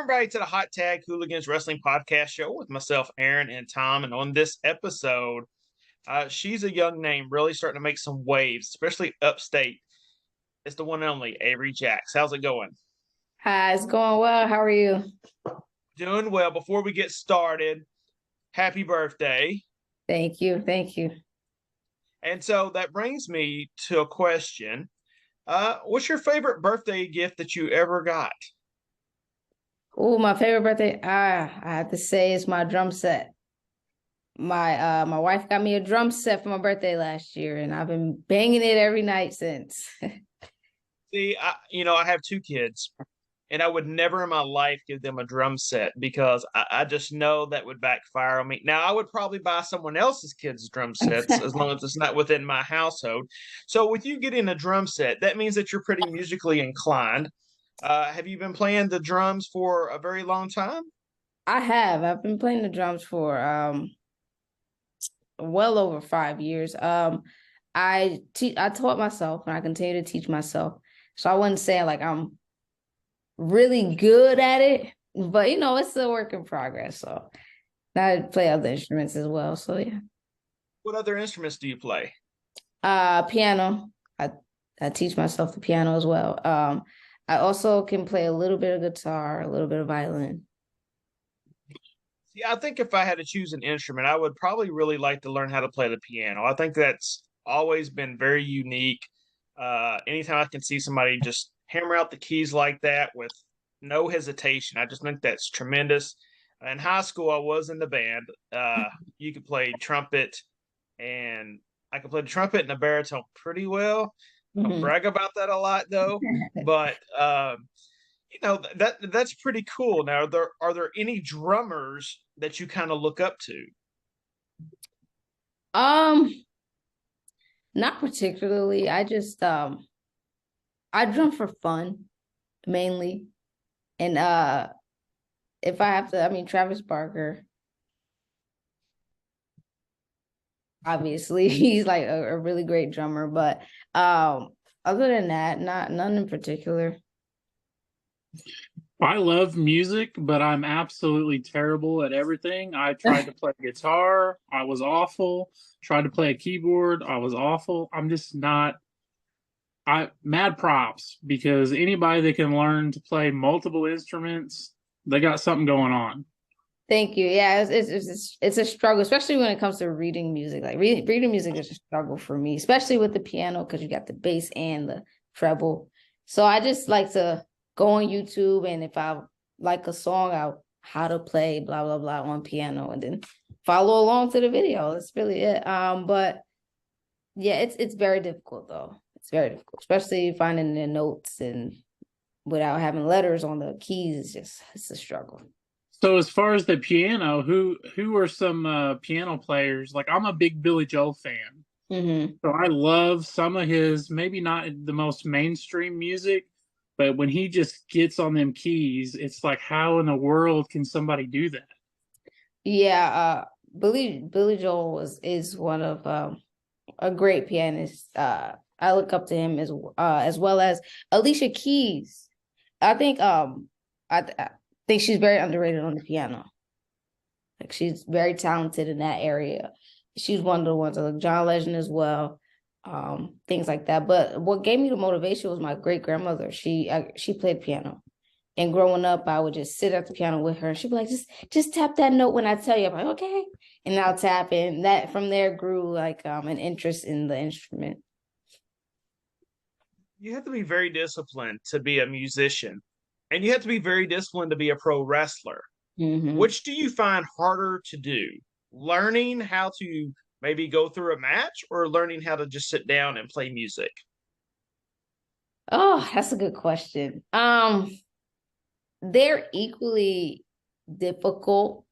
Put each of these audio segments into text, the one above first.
everybody to the Hot Tag Hooligans Wrestling Podcast Show with myself, Aaron, and Tom. And on this episode, she's a young name really starting to make some waves, especially upstate. It's the one and only Avery Jax. How's it going? Hi, it's going well. How are you? Doing well. Before we get started, happy birthday. Thank you. Thank you. And so that brings me to a question. What's your favorite birthday gift that you ever got? Oh, my favorite birthday. I have to say it's my drum set. My wife got me a drum set for my birthday last year, and I've been banging it every night since. See, I have two kids, and I would never in my life give them a drum set because I just know that would backfire on me. Now, I would probably buy someone else's kids' drum sets as long as it's not within my household. So, with you getting a drum set, that means that you're pretty musically inclined. Have you been playing the drums for a very long time? I have. I've been playing the drums for well over 5 years. I taught myself, and I continue to teach myself. So I wouldn't say like I'm really good at it, but it's a work in progress. So I play other instruments as well. So yeah. What other instruments do you play? Piano. I teach myself the piano as well. I also can play a little bit of guitar, a little bit of violin. See, I think if I had to choose an instrument, I would probably really like to learn how to play the piano. I think that's always been very unique. Anytime I can see somebody just hammer out the keys like that with no hesitation, I just think that's tremendous. In high school, I was in the band. You could play trumpet, and I could play the trumpet and the baritone pretty well. I don't brag about that a lot though, but that's pretty cool. Now, are there any drummers that you kind of look up to? Um, Not particularly. I drum for fun mainly. And if I have to, I mean Travis Barker, obviously he's like a really great drummer, but other than that, none in particular. I love music, but I'm absolutely terrible at everything. I tried to play guitar, I was awful. Tried to play a keyboard, I was awful. I'm just not. I mad props because anybody that can learn to play multiple instruments, they got something going on. Thank you. Yeah, it's a struggle, especially when it comes to reading music. Like reading music is a struggle for me, especially with the piano because you got the bass and the treble. So I just like to go on YouTube, and if I like a song, I'll how to play blah blah blah on piano, and then follow along to the video. That's really it. But yeah, it's very difficult though. It's very difficult, especially finding the notes and without having letters on the keys. It's a struggle. So as far as the piano, who are some piano players? Like I'm a big Billy Joel fan. So I love some of his, maybe not the most mainstream music, but when he just gets on them keys, it's like, how in the world can somebody do that? Yeah, Billy Joel is one of a great pianist. I look up to him as well as Alicia Keys. I think she's very underrated on the piano. Like she's very talented in that area. She's one of the ones like John Legend as well, things like that. But what gave me the motivation was my great grandmother. She played piano, and growing up, I would just sit at the piano with her. She'd be like, just tap that note when I tell you. I'm like, okay, and I'll tap, and that from there grew like an interest in the instrument. You have to be very disciplined to be a musician, and you have to be very disciplined to be a pro wrestler. Which do you find harder to do? Learning how to maybe go through a match or learning how to just sit down and play music? Oh, that's a good question. They're equally difficult.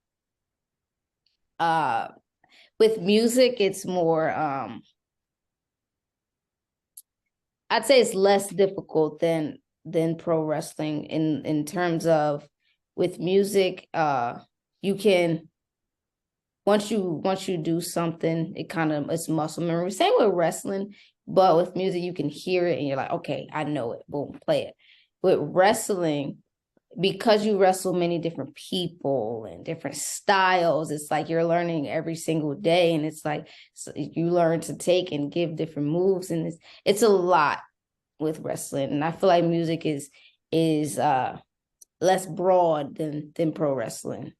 With music, it's more I'd say it's less difficult than pro wrestling in terms of with music, you can once you do something, it's muscle memory. Same with wrestling, but with music, you can hear it and you're like, okay, I know it. Boom, play it. With wrestling, because you wrestle many different people and different styles, it's like you're learning every single day, and it's like so you learn to take and give different moves, and it's a lot with wrestling. And I feel like music is less broad than pro wrestling.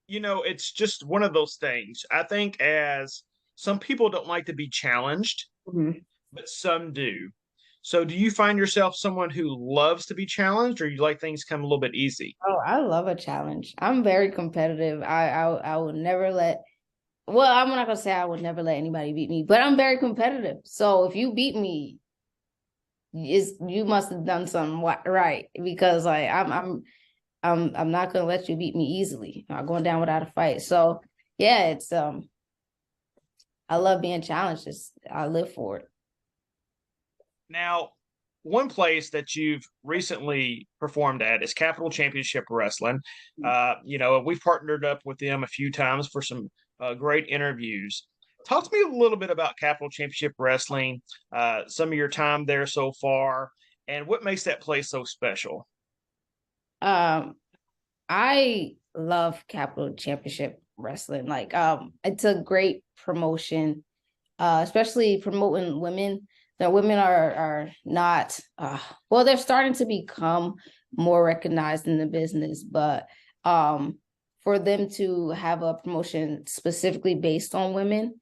It's just one of those things. I think as some people don't like to be challenged, Mhm. but some do. So do you find yourself someone who loves to be challenged, or you like things come a little bit easy? Oh, I love a challenge. I'm very competitive. I would never let. Well, I'm not gonna say I would never let anybody beat me, but I'm very competitive. So if you beat me, you must have done something right, because like I'm not gonna let you beat me easily. I'm not going down without a fight. So yeah, it's I love being challenged. I live for it. Now, one place that you've recently performed at is Capital Championship Wrestling. We've partnered up with them a few times for some great interviews. Talk to me a little bit about Capital Championship Wrestling, some of your time there so far, and what makes that place so special. Um, I love Capital Championship Wrestling. Like, it's a great promotion, especially promoting women. The women are not well, they're starting to become more recognized in the business, but for them to have a promotion specifically based on women,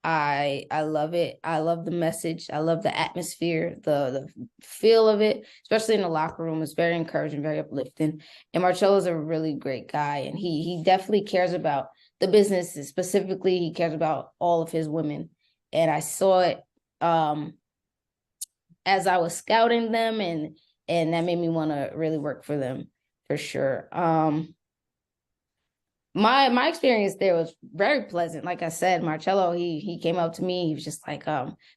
I love it. I love the message. I love the atmosphere, the feel of it, especially in the locker room. It's very encouraging, very uplifting. And Marcello's a really great guy, and he definitely cares about the business. Specifically, he cares about all of his women. And I saw it as I was scouting them, and that made me want to really work for them for sure. My experience there was very pleasant. Like I said, Marcello, he came up to me. He was just like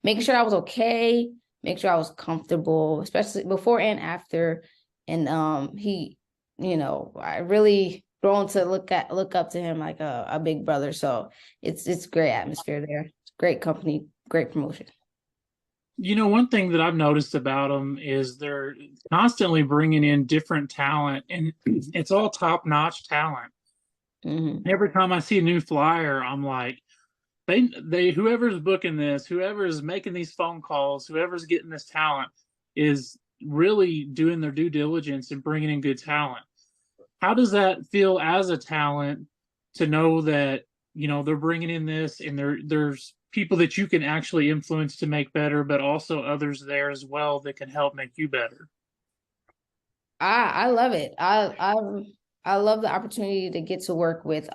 making sure I was okay, make sure I was comfortable, especially before and after. And he, I really grown to look up to him like a big brother. So it's great atmosphere there. Great company, great promotion. One thing that I've noticed about them is they're constantly bringing in different talent, and it's all top-notch talent. Mm-hmm. Every time I see a new flyer, I'm like, they whoever's booking this, whoever's making these phone calls, whoever's getting this talent is really doing their due diligence and bringing in good talent. How does that feel as a talent to know that they're bringing in this, and there's people that you can actually influence to make better, but also others there as well that can help make you better? I love it. I love the opportunity to get to work with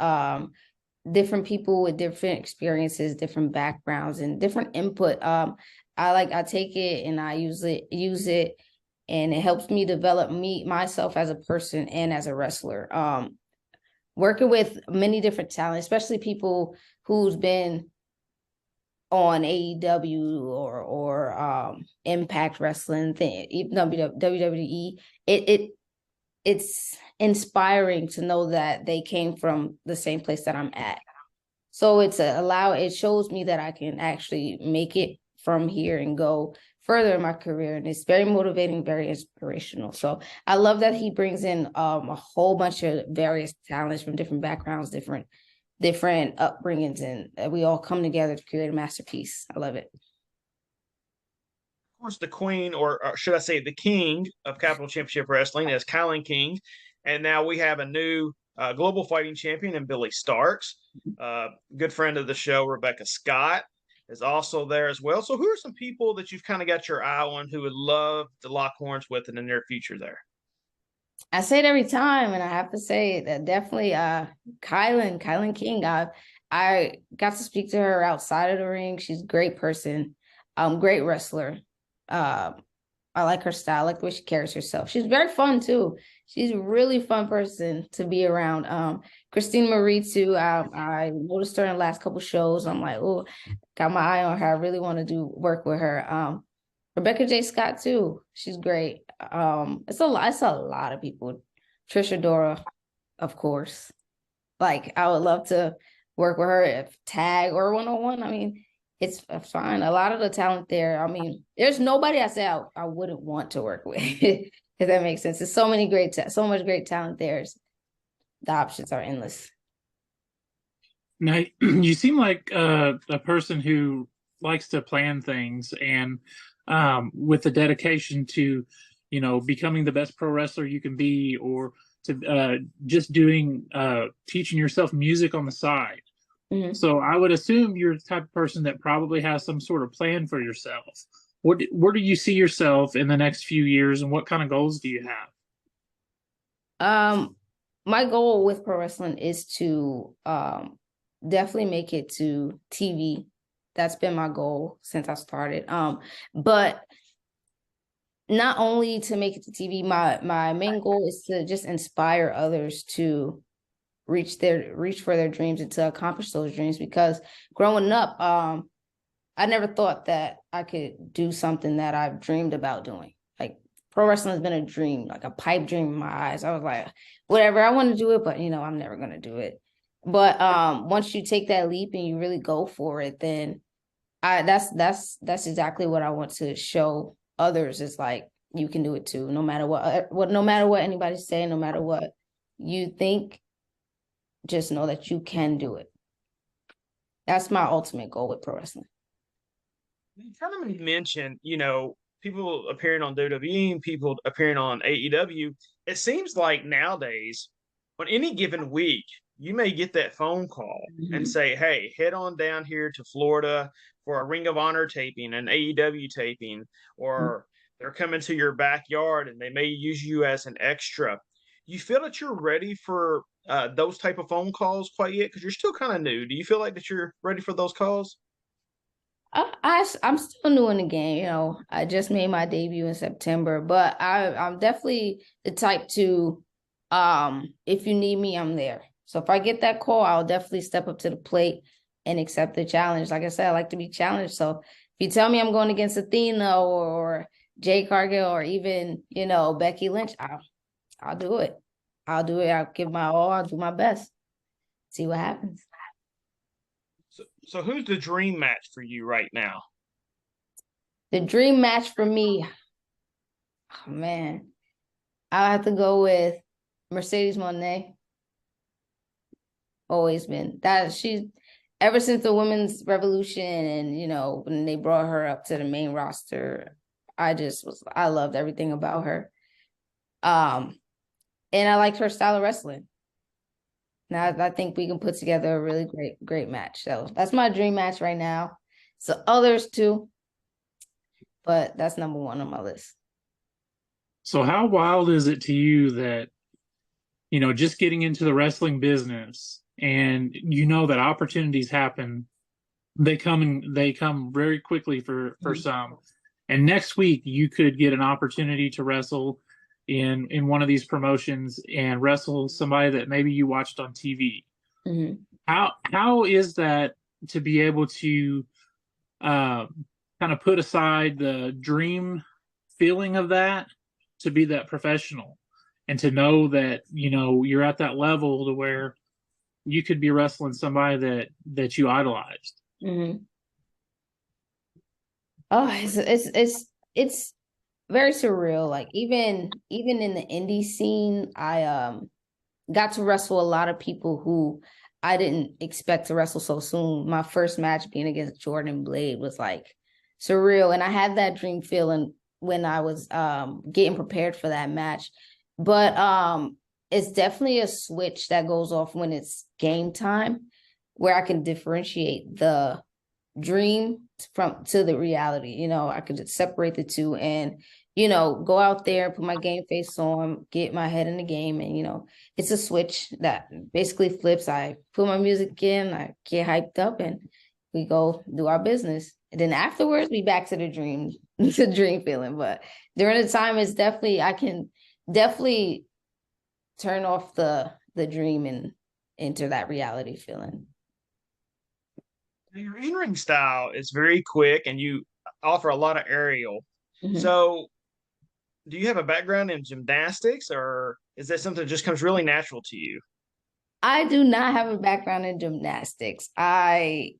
different people with different experiences, different backgrounds, and different input. I take it and I use it, and it helps me develop myself as a person and as a wrestler. Working with many different talents, especially people who's been on AEW or Impact Wrestling thing, even WWE, it's inspiring to know that they came from the same place that I'm at. So it shows me that I can actually make it from here and go further in my career. And it's very motivating, very inspirational. So I love that he brings in a whole bunch of various talents from different backgrounds, different upbringings, and we all come together to create a masterpiece. I love it. Of course, the queen, or should I say the king of Capital Championship Wrestling, is Kylan King. And now we have a new global fighting champion in Billy Starks. Good friend of the show, Rebecca Scott, is also there as well. So, who are some people that you've kind of got your eye on who would love to lock horns with in the near future there? I say it every time, and I have to say that definitely Kylan King. I got to speak to her outside of the ring. She's a great person, great wrestler. Uh, I like her style, I like the way she carries herself. She's very fun too. She's a really fun person to be around. Christine Marie too. I noticed her in the last couple shows. I'm like, oh, got my eye on her. I really want to do work with her. Rebecca J. Scott too. She's great. It's a lot of people. Trisha Dora, of course. Like I would love to work with her if tag or 101. I mean, It's fine. A lot of the talent there. I mean, there's nobody I say I wouldn't want to work with, if that makes sense. There's so many so much great talent there. The options are endless. Now, you seem like a person who likes to plan things and with the dedication to, becoming the best pro wrestler you can be, or to just doing teaching yourself music on the side. Mm-hmm. So I would assume you're the type of person that probably has some sort of plan for yourself. Where do you see yourself in the next few years, and what kind of goals do you have? My goal with pro wrestling is to definitely make it to TV. That's been my goal since I started. But not only to make it to TV, my main goal is to just inspire others to reach for their dreams and to accomplish those dreams. Because growing up, I never thought that I could do something that I've dreamed about doing. Like, pro wrestling has been a dream, like a pipe dream in my eyes. I was like, whatever, I want to do it, but I'm never gonna do it. But once you take that leap and you really go for it, then that's exactly what I want to show others. Is like, you can do it too, no matter what anybody's saying, no matter what you think, just know that you can do it. That's my ultimate goal with pro wrestling. You kind of mentioned, people appearing on WWE and people appearing on AEW. It seems like nowadays, on any given week, you may get that phone call and say, hey, head on down here to Florida for a Ring of Honor taping, an AEW taping, or they're coming to your backyard and they may use you as an extra. You feel that you're ready for those type of phone calls quite yet? Because you're still kind of new. Do you feel like that you're ready for those calls? I'm still new in the game. I just made my debut in September, but I'm definitely the type to, if you need me, I'm there. So if I get that call, I'll definitely step up to the plate and accept the challenge. Like I said, I like to be challenged. So if you tell me I'm going against Athena or Jay Cargill or even, Becky Lynch, I'll do it. I'll do it. I'll give my all. I'll do my best. See what happens. So who's the dream match for you right now? The dream match for me, oh man, I'll have to go with Mercedes Moné. Always been that. She's ever since the women's revolution, and when they brought her up to the main roster, I loved everything about her. And I liked her style of wrestling. Now I think we can put together a really great match. So that's my dream match right now. So others too, but that's number one on my list. So how wild is it to you that, just getting into the wrestling business, and that opportunities happen, they come very quickly for some. And next week you could get an opportunity to wrestle in one of these promotions and wrestle somebody that maybe you watched on TV. Mm-hmm. How is that, to be able to kind of put aside the dream feeling of that, to be that professional and to know that you're at that level to where you could be wrestling somebody that you idolized? Mm-hmm. Oh, it's very surreal. Like, even in the indie scene, I got to wrestle a lot of people who I didn't expect to wrestle so soon. My first match being against Jordan Blade was like surreal, and I had that dream feeling when I was getting prepared for that match. But it's definitely a switch that goes off when it's game time, where I can differentiate the dream to the reality. I could just separate the two and go out there, put my game face on, get my head in the game. And it's a switch that basically flips. I put my music in, I get hyped up, and we go do our business. And then afterwards we back to the dream the dream feeling. But during the time, it's definitely, I can definitely turn off the dream and enter that reality feeling. Your in-ring style is very quick and you offer a lot of aerial. Mm-hmm. So do you have a background in gymnastics, or is that something that just comes really natural to you? I do not have a background in gymnastics. I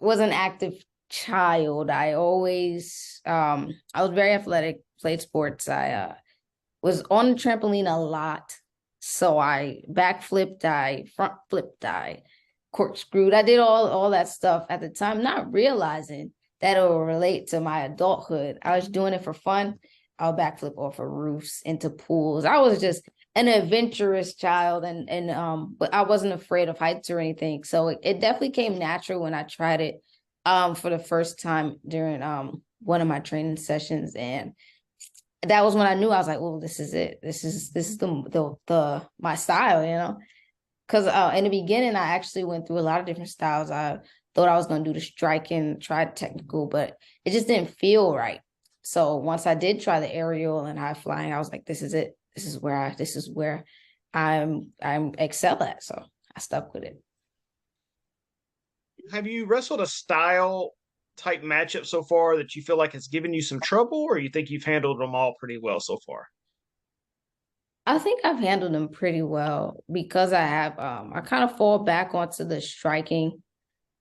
was an active child. I always I was very athletic, played sports. I was on the trampoline a lot. So I backflipped, I front flipped, I corkscrewed. I did all that stuff at the time, not realizing that it will relate to my adulthood. I was doing it for fun. I'll backflip off of roofs into pools. I was just an adventurous child, and but I wasn't afraid of heights or anything. So it definitely came natural when I tried it for the first time during one of my training sessions, and that was when I knew. I was like, "Well, this is it. This is the my style," you know. Because in the beginning, I actually went through a lot of different styles. I thought I was going to do the striking, tried technical, but it just didn't feel right. So once I did try the aerial and high flying, I was like, "This is it. This is where I'm excel at." So I stuck with it. Have you wrestled a style type matchup so far that you feel like it's given you some trouble, or you think you've handled them all pretty well so far? I think I've handled them pretty well because I kind of fall back onto the striking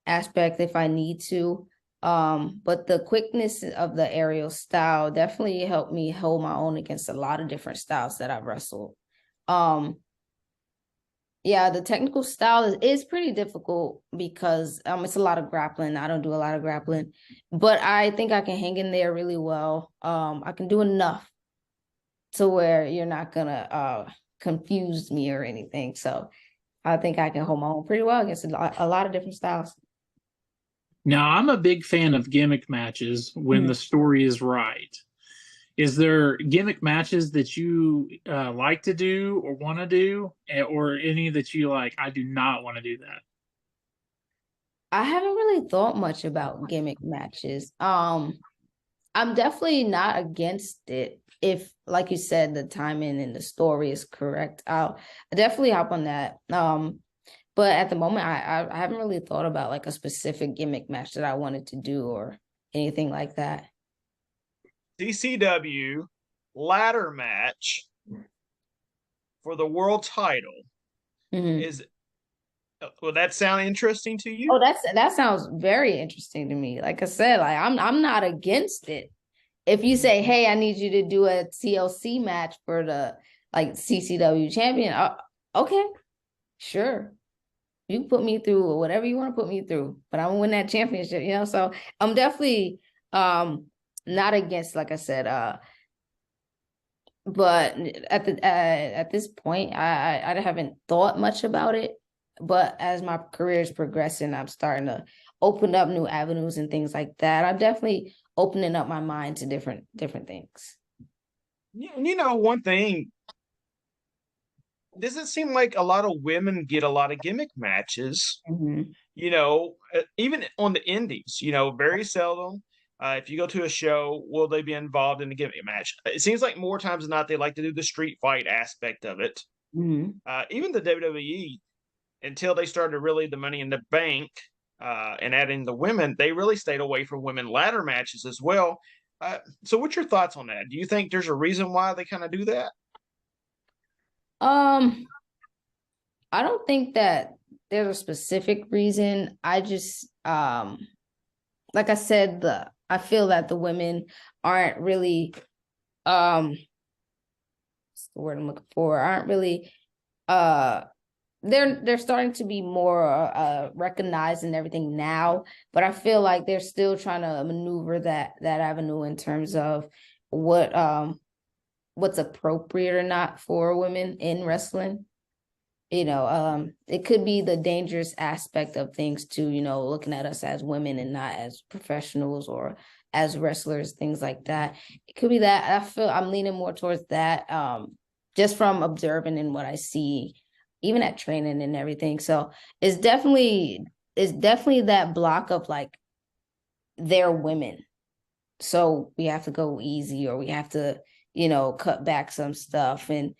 aspect if I need to. But the quickness of the aerial style definitely helped me hold my own against a lot of different styles that I've wrestled. Um, yeah, the technical style is pretty difficult because it's a lot of grappling. I don't do a lot of grappling, but I think I can hang in there really well. I can do enough to where you're not gonna confuse me or anything. So I think I can hold my own pretty well against a lot of different styles. Now, I'm a big fan of gimmick matches when Mhm. the story is right. Is there gimmick matches that you like to do or want to do, or any that you like? I do not want to do that. I haven't really thought much about gimmick matches. I'm definitely not against it if, like you said, the timing and the story is correct. I'll definitely hop on that. But at the moment, I haven't really thought about like a specific gimmick match that I wanted to do or anything like that. DCW ladder match for the world title Mhm. is. Will that sound interesting to you? Oh, that sounds very interesting to me. Like I said, like I'm not against it. If you say, "Hey, I need you to do a TLC match for the like CCW champion," okay, sure. You can put me through whatever you want to put me through, but I'm gonna win that championship, you know. So I'm definitely not against, like I said, but at this point, I haven't thought much about it. But as my career is progressing, I'm starting to open up new avenues and things like that. I'm definitely opening up my mind to different things. You know, one thing, does it seem like a lot of women get a lot of gimmick matches? Mhm. You know, even on the indies, you know, very seldom. If you go to a show, will they be involved in the gimmick match? It seems like more times than not, they like to do the street fight aspect of it. Mhm. Even the WWE, until they started really the Money in the Bank and adding the women, they really stayed away from women ladder matches as well. So, what's your thoughts on that? Do you think there's a reason why they kind of do that? Um, I don't think that there's a specific reason. I just like I said, the I feel that the women aren't really what's the word I'm looking for? Aren't really uh they're starting to be more recognized and everything now, but I feel like they're still trying to maneuver that avenue in terms of what what's appropriate or not for women in wrestling. It could be the dangerous aspect of things too, looking at us as women and not as professionals or as wrestlers, things like that. It could be that. I feel I'm leaning more towards that, just from observing and what I see, even at training and everything. So it's definitely that block of like they're women, so we have to go easy or we have to cut back some stuff and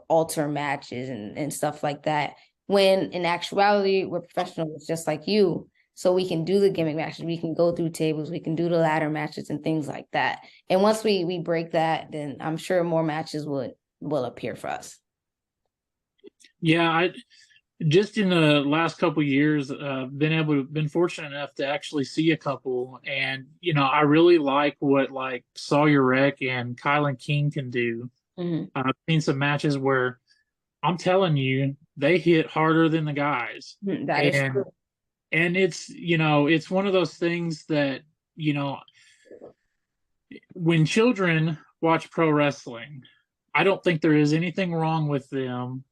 alter matches and stuff like that, when in actuality we're professionals just like you, so we can do the gimmick matches, we can go through tables, we can do the ladder matches and things like that. And once we break that, then I'm sure more matches will appear for us. Yeah, just in the last couple of years, been fortunate enough to actually see a couple, and I really like what like Sawyer Wreck and Kylan King can do. Mhm. I've seen some matches where I'm telling you they hit harder than the guys, That is and true. it's one of those things that you know when children watch pro wrestling, I don't think there is anything wrong with them.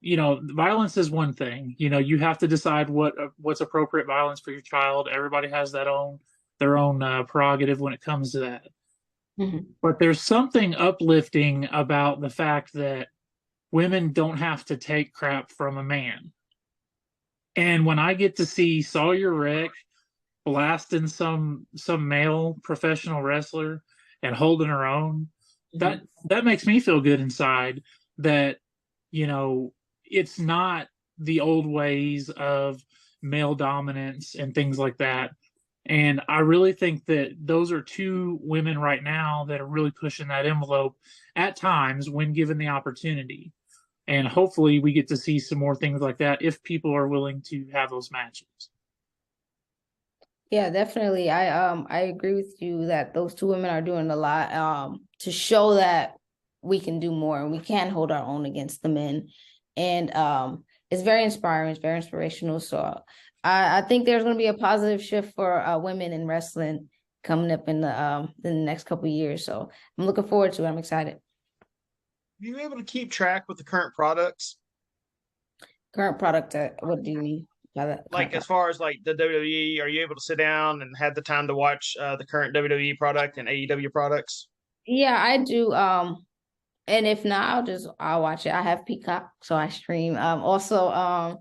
Violence is one thing. You have to decide what's appropriate violence for your child. Everybody has their own prerogative when it comes to that. Mhm. But there's something uplifting about the fact that women don't have to take crap from a man. And when I get to see Sawyer Wreck blasting some male professional wrestler and holding her own, that Mhm. that makes me feel good inside that you know it's not the old ways of male dominance and things like that. And I really think that those are two women right now that are really pushing that envelope at times when given the opportunity. And hopefully we get to see some more things like that if people are willing to have those matches. Yeah, definitely. I agree with you that those two women are doing a lot to show that we can do more and we can hold our own against the men. And it's very inspiring, it's very inspirational. So I think there's going to be a positive shift for women in wrestling coming up in the next couple of years. So I'm looking forward to it. I'm excited. Are you able to keep track with the current products? Current product, what do you mean by that current Like as product? far as like the WWE, are you able to sit down and have the time to watch the current WWE product and AEW products? Yeah, I do. And if not, I'll watch it. I have Peacock, so I stream. Also, uh,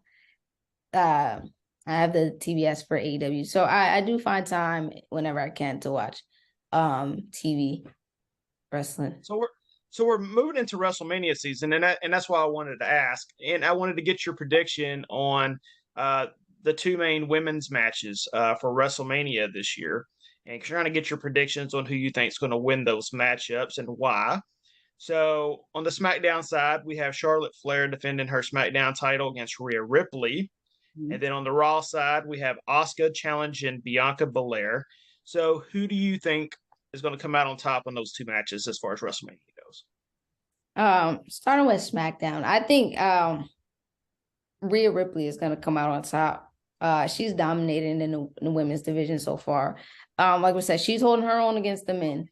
I have the TBS for AEW, so I do find time whenever I can to watch TV wrestling. So we're moving into WrestleMania season, and that's why I wanted to ask, and I wanted to get your prediction on uh, the two main women's matches for WrestleMania this year, and trying to get your predictions on who you think is going to win those matchups and why. So on the SmackDown side, we have Charlotte Flair defending her SmackDown title against Rhea Ripley. And Mhm. then on the Raw side, we have Asuka challenging Bianca Belair. So who do you think is going to come out on top in those two matches as far as WrestleMania goes? Starting with SmackDown, I think Rhea Ripley is going to come out on top. She's dominating in the women's division so far. Like we said, she's holding her own against the men.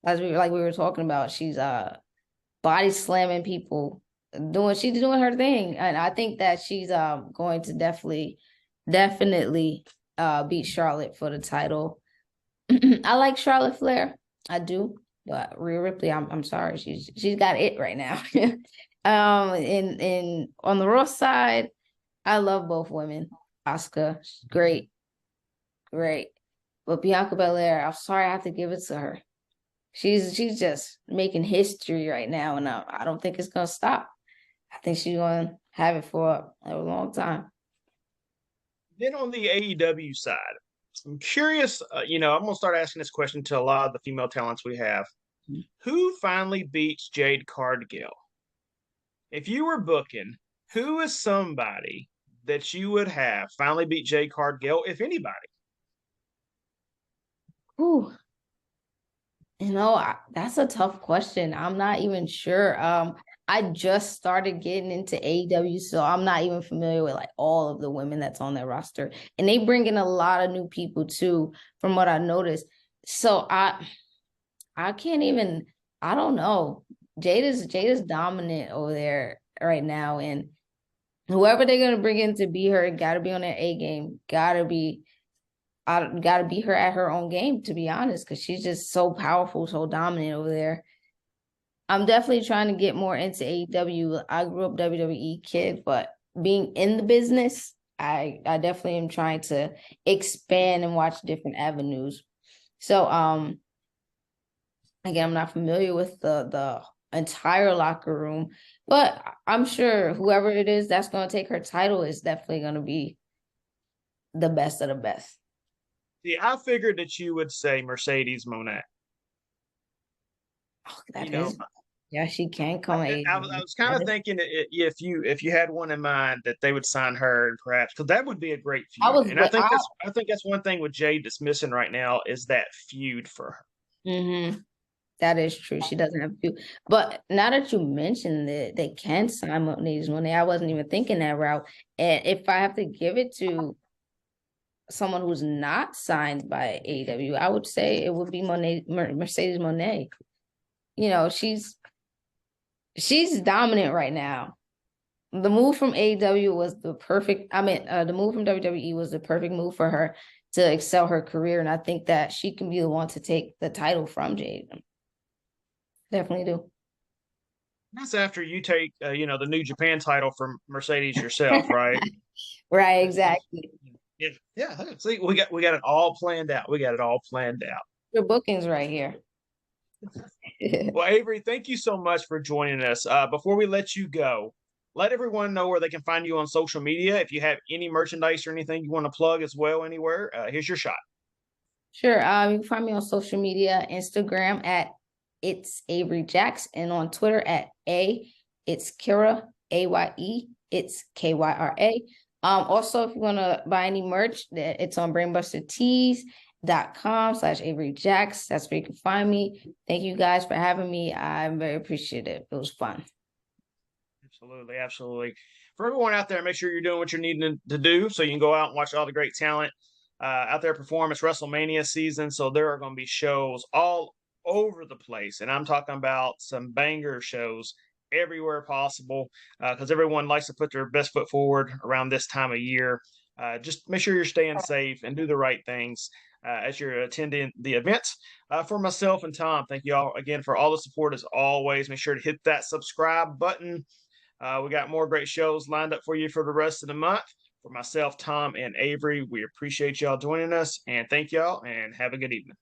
As we were talking about, she's body slamming people, she's doing her thing, and I think that she's going to definitely beat Charlotte for the title. I like Charlotte Flair, I do, but Rhea Ripley, I'm sorry, she's got it right now. And on the Raw side, I love both women. Asuka, great, great, but Bianca Belair, I'm sorry, I have to give it to her. She's just making history right now, and I don't think it's gonna stop. I think she's gonna have it for a long time. Then on the AEW side, I'm curious. I'm going to start asking this question to a lot of the female talents we have. Who finally beats Jade Cargill? If you were booking, who is somebody that you would have finally beat Jade Cargill, if anybody? Whew. That's a tough question. I'm not even sure. I just started getting into AEW, so I'm not even familiar with like all of the women that's on their roster, and they bring in a lot of new people too, from what I noticed. So I can't even. I don't know. Jada's dominant over there right now, and whoever they're gonna bring in to be her, got to be on their A game. I gotta beat her at her own game, to be honest, because she's just so powerful, so dominant over there. I'm definitely trying to get more into AEW. I grew up WWE kid, but being in the business, I definitely am trying to expand and watch different avenues. So again, I'm not familiar with the entire locker room, but I'm sure whoever it is that's gonna take her title is definitely gonna be the best of the best. See, I figured that you would say Mercedes Monet. Oh, You that know, is Yeah, she can come I was kind of thinking if you had one in mind that they would sign her, and perhaps because that would be a great I feud. was And I think that's one thing with Jade that's missing right now is that feud for her. mm-hmm. That is true. She doesn't have to. But now that you mentioned that they can simultaneously Monet, I wasn't even thinking that route. And if I have to give it to someone who's not signed by AEW, I would say it would be Mercedes Monet. You know, she's dominant right now. The move from AEW was the perfect. I mean, the move from WWE was the perfect move for her to excel her career, and I think that she can be the one to take the title from Jade. Definitely do. That's after you take the New Japan title from Mercedes yourself, right? Right, exactly. Yeah, yeah. See, we got it all planned out. We got it all planned out. Your bookings right here. Well, Avery, thank you so much for joining us. Before we let you go, let everyone know where they can find you on social media. If you have any merchandise or anything you want to plug as well anywhere, here's your shot. Sure. You can find me on social media, Instagram at it's Avery Jax, and on Twitter at it's Kira AYE, it's KYRA. Also, if you want to buy any merch, it's on brainbustertees.com/Avery Jax. That's where you can find me. Thank you guys for having me. I'm very appreciative. It was fun. Absolutely, absolutely. For everyone out there, make sure you're doing what you're needing to do so you can go out and watch all the great talent out there perform. It's WrestleMania season, so there are going to be shows all over the place, and I'm talking about some banger shows everywhere possible because everyone likes to put their best foot forward around this time of year. Just make sure you're staying safe and do the right things as you're attending the events. For myself and Tom, thank you all again for all the support as always. Make sure to hit that subscribe button. We got more great shows lined up for you for the rest of the month. For myself, Tom, and Avery, we appreciate y'all joining us, and thank y'all, and have a good evening.